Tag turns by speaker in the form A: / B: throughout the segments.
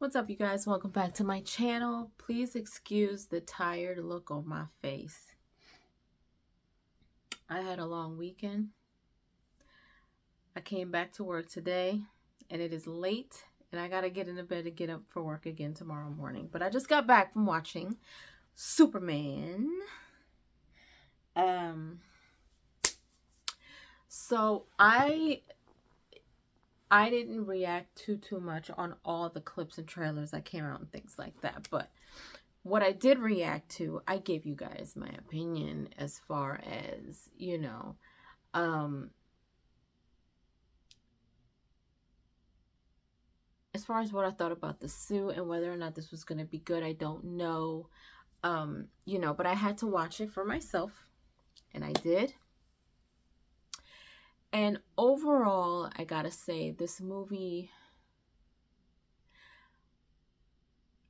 A: What's up, you guys? Welcome back to my channel. Please excuse the tired look on my face. I had a long weekend. I came back to work today and it is late and I gotta get into bed to get up for work again tomorrow morning. But I just got back from watching Superman. So I didn't react too much on all the clips and trailers that came out and things like that, but what I did react to, I gave you guys my opinion as far as, as far as what I thought about the suit and whether or not this was going to be good. I don't know. But I had to watch it for myself, and I did. And overall, I gotta say, this movie,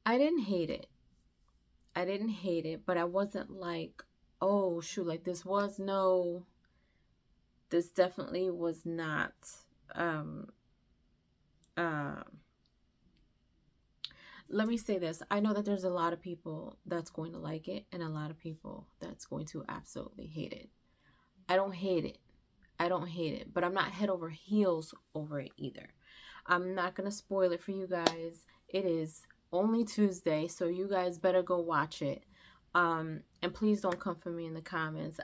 A: I didn't hate it. But I wasn't like, oh shoot, like this definitely was not, let me say this. I know that there's a lot of people that's going to like it and a lot of people that's going to absolutely hate it. I don't hate it. But I'm not head over heels over it either. I'm not going to spoil it for you guys. It is only Tuesday, so you guys better go watch it. And please don't come for me in the comments.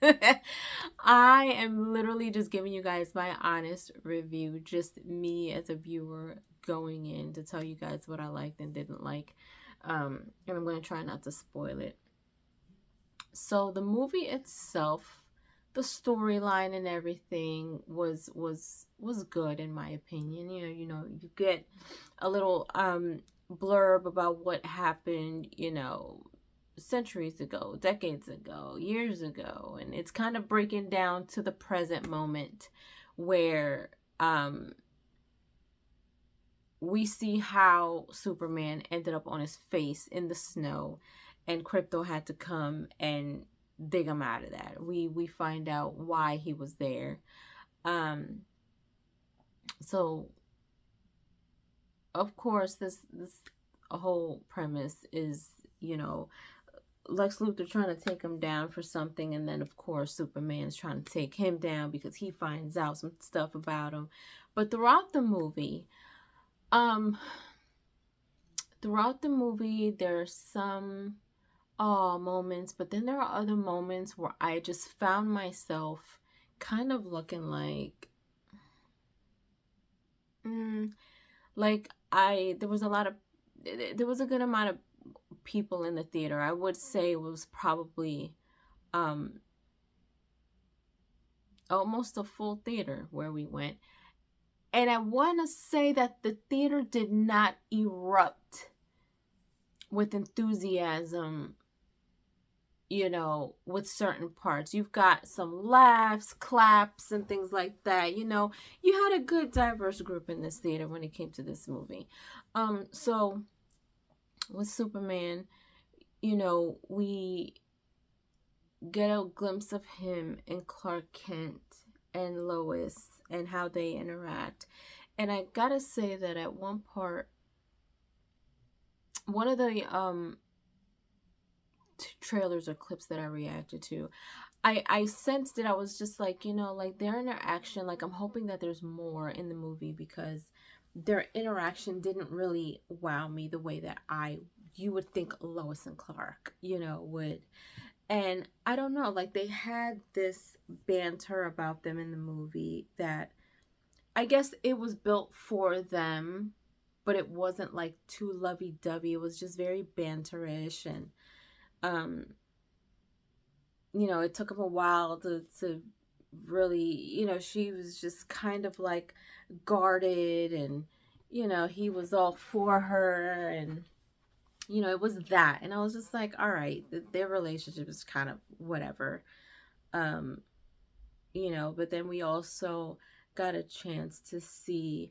A: I am literally just giving you guys my honest review, just me as a viewer going in to tell you guys what I liked and didn't like. And I'm going to try not to spoil it. So the movie itself, the storyline and everything was good in my opinion. You get a little blurb about what happened, centuries ago, decades ago, years ago, and it's kind of breaking down to the present moment where we see how Superman ended up on his face in the snow and Krypto had to come and dig him out of that. We find out why he was there. So of course this whole premise is, Lex Luthor trying to take him down for something, and then of course Superman's trying to take him down because he finds out some stuff about him. But throughout the movie, there's some moments, but then there are other moments where I just found myself kind of looking like there was a good amount of people in the theater. I would say it was probably almost a full theater where we went. And I want to say that the theater did not erupt with enthusiasm, with certain parts. You've got some laughs, claps, and things like that. You had a good diverse group in this theater when it came to this movie. So with Superman, we get a glimpse of him and Clark Kent and Lois and how they interact. And I gotta say that at one part, one of the trailers or clips that I reacted to, I sensed it. I was just like, like their interaction, like I'm hoping that there's more in the movie because their interaction didn't really wow me the way that you would think Lois and Clark, would. And I don't know, like they had this banter about them in the movie that I guess it was built for them, but it wasn't like too lovey-dovey. It was just very banterish, and it took him a while to really, she was just kind of like guarded, and he was all for her, and it was that. And I was just like, all right, their relationship is kind of whatever. But then we also got a chance to see,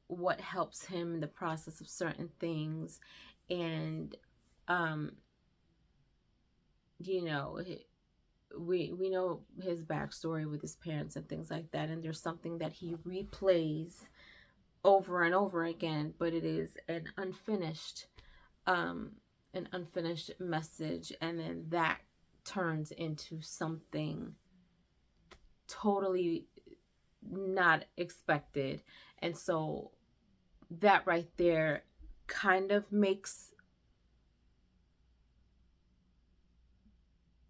A: what helps him in the process of certain things. And, we know his backstory with his parents and things like that. And there's something that he replays over and over again, but it is um an unfinished message, and then that turns into something totally not expected. And so that right there kind of makes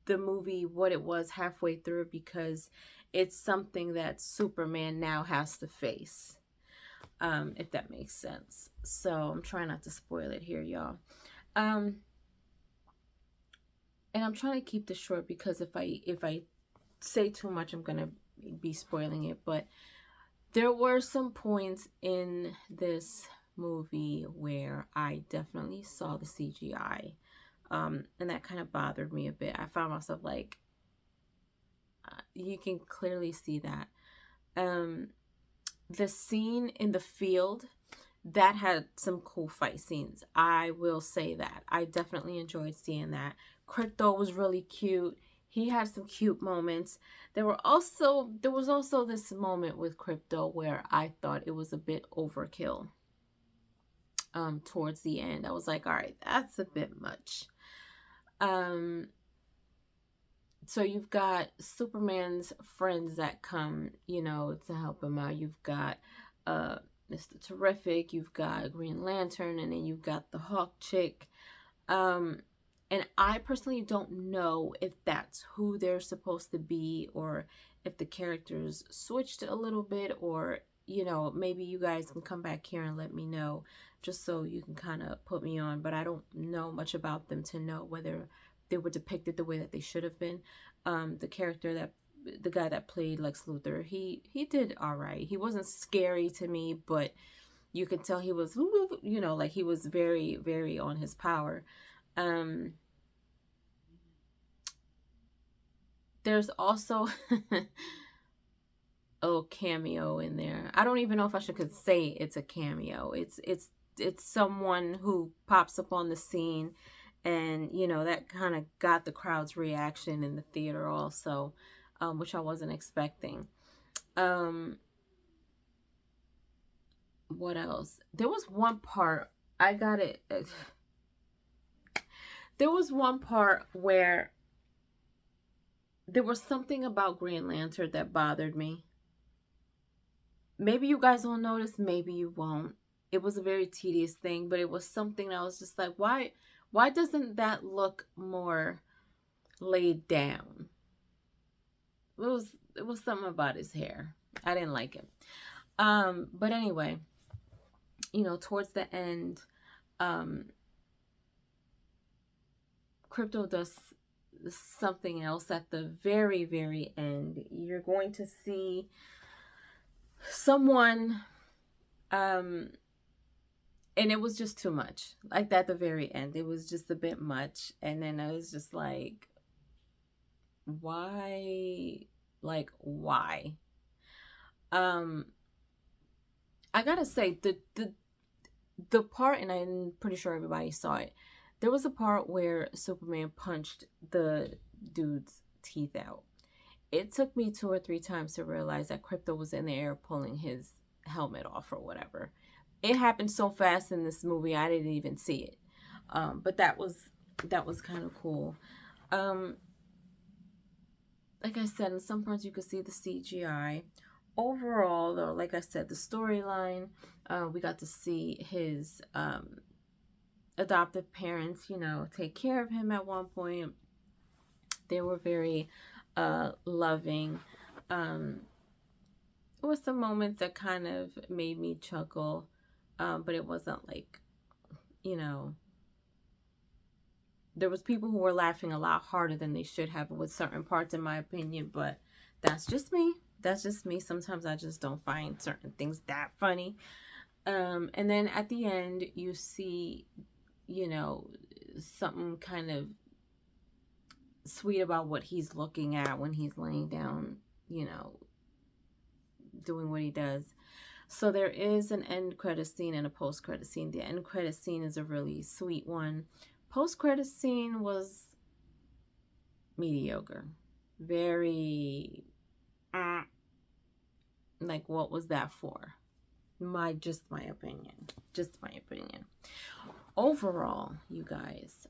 A: the movie what it was halfway through, because it's something that Superman now has to face, if that makes sense. So I'm trying not to spoil it here, y'all. um and I'm trying to keep this short, because if I say too much, I'm gonna be spoiling it. But there were some points in this movie where I definitely saw the CGI, and that kind of bothered me a bit. I found myself like, you can clearly see that. The scene in the field, that had some cool fight scenes. I will say that. I definitely enjoyed seeing that. Crypto was really cute. He had some cute moments. There was also this moment with Crypto where I thought it was a bit overkill. Towards the end, I was like, all right, that's a bit much. So you've got Superman's friends that come, to help him out. You've got Mr. Terrific, you've got Green Lantern, and then you've got the Hawk chick. And I personally don't know if that's who they're supposed to be, or if the characters switched a little bit, or maybe you guys can come back here and let me know, just so you can kind of put me on. But I don't know much about them to know whether they were depicted the way that they should have been. The guy that played Lex Luthor, he did all right. He wasn't scary to me, but you could tell he was, like he was very, very on his power. There's also a cameo in there. I don't even know if I could say it's a cameo. It's someone who pops up on the scene, and that kind of got the crowd's reaction in the theater also, which I wasn't expecting. What else? There was one part, I got it. There was one part where there was something about Green Lantern that bothered me. Maybe you guys will notice, maybe you won't. It was a very tedious thing, but it was something that I was just like, why doesn't that look more laid down? It was something about his hair. I didn't like it. But anyway, towards the end, Crypto does something else at the very, very end. You're going to see someone, and it was just too much. Like at the very end, it was just a bit much. And then I was just like, why? Like, why? I gotta say, the part, and I'm pretty sure everybody saw it, there was a part where Superman punched the dude's teeth out. It took me 2 or 3 times to realize that Crypto was in the air pulling his helmet off or whatever. It happened so fast in this movie, I didn't even see it. But that was kind of cool. Like I said, in some parts you could see the CGI. Overall, though, like I said, the storyline, we got to see his adoptive parents, take care of him at one point. They were very loving. There were some moments that kind of made me chuckle, but it wasn't like, there was people who were laughing a lot harder than they should have with certain parts, in my opinion. But that's just me. Sometimes I just don't find certain things that funny. And then at the end, you see, something kind of sweet about what he's looking at when he's laying down, doing what he does. So there is an end credit scene and a post credit scene. The end credit scene is a really sweet one. Post credit scene was mediocre. Very like, what was that for? Just my opinion. Just my opinion. Overall, you guys,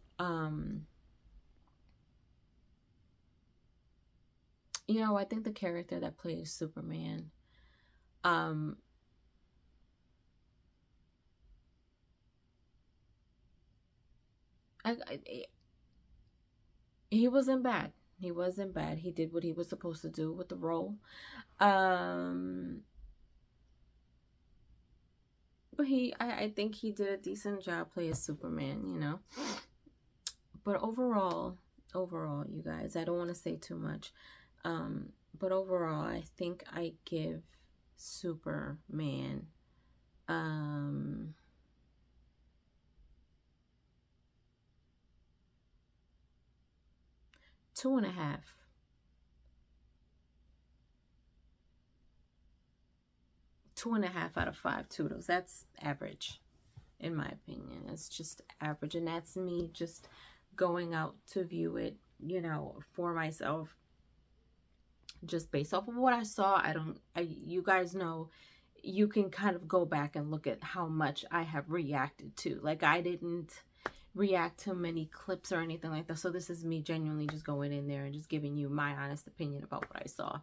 A: you know, I think the character that plays Superman, he wasn't bad. He wasn't bad. He did what he was supposed to do with the role. But I think he did a decent job playing Superman, you know. But overall, you guys, I don't want to say too much. But overall, I think I give Superman 2.5. 2.5 out of 5 toodles. That's average, in my opinion. It's just average, and that's me just going out to view it, you know, for myself, just based off of what I saw. You guys know, you can kind of go back and look at how much I have reacted to. Like, I didn't react to many clips or anything like that, so this is me genuinely just going in there and just giving you my honest opinion about what I saw.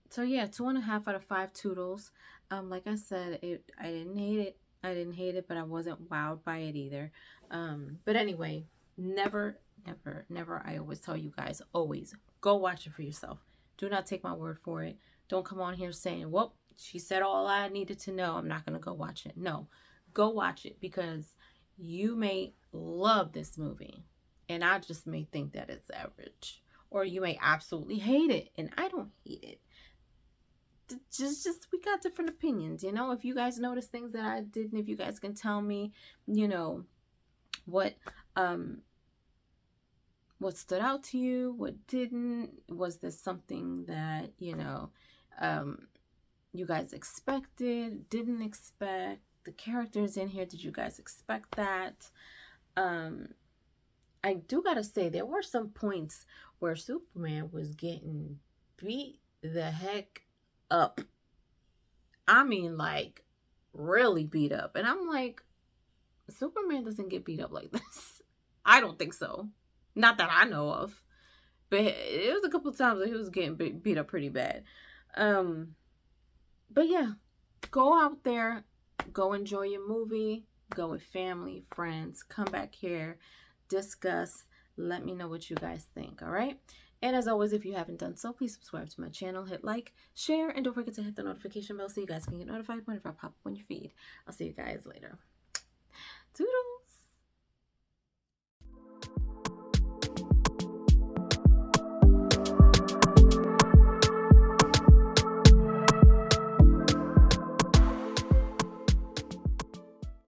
A: So yeah, 2.5 out of 5 toodles. Like I said, I didn't hate it, but I wasn't wowed by it either. But anyway, never, I always tell you guys, always go watch it for yourself. Do not take my word for it. Don't come on here saying, well, she said all I needed to know, I'm not going to go watch it. No, go watch it, because you may love this movie and I just may think that it's average, or you may absolutely hate it and I don't hate it. Just we got different opinions, you know. If you guys notice things that I didn't, if you guys can tell me, you know, what stood out to you, what didn't, was this something that, you know, you guys expected, didn't expect, the characters in here, did you guys expect that? I do gotta say, there were some points where Superman was getting beat the heck up. I mean, like, really beat up. And I'm like, Superman doesn't get beat up like this. I don't think so. Not that I know of. But it was a couple of times that he was getting beat up pretty bad. But yeah, go out there, go enjoy your movie, go with family, friends, come back here, discuss, let me know what you guys think, all right? And as always, if you haven't done so, please subscribe to my channel, hit like, share, and don't forget to hit the notification bell so you guys can get notified whenever I pop up on your feed. I'll see you guys later. Toodles!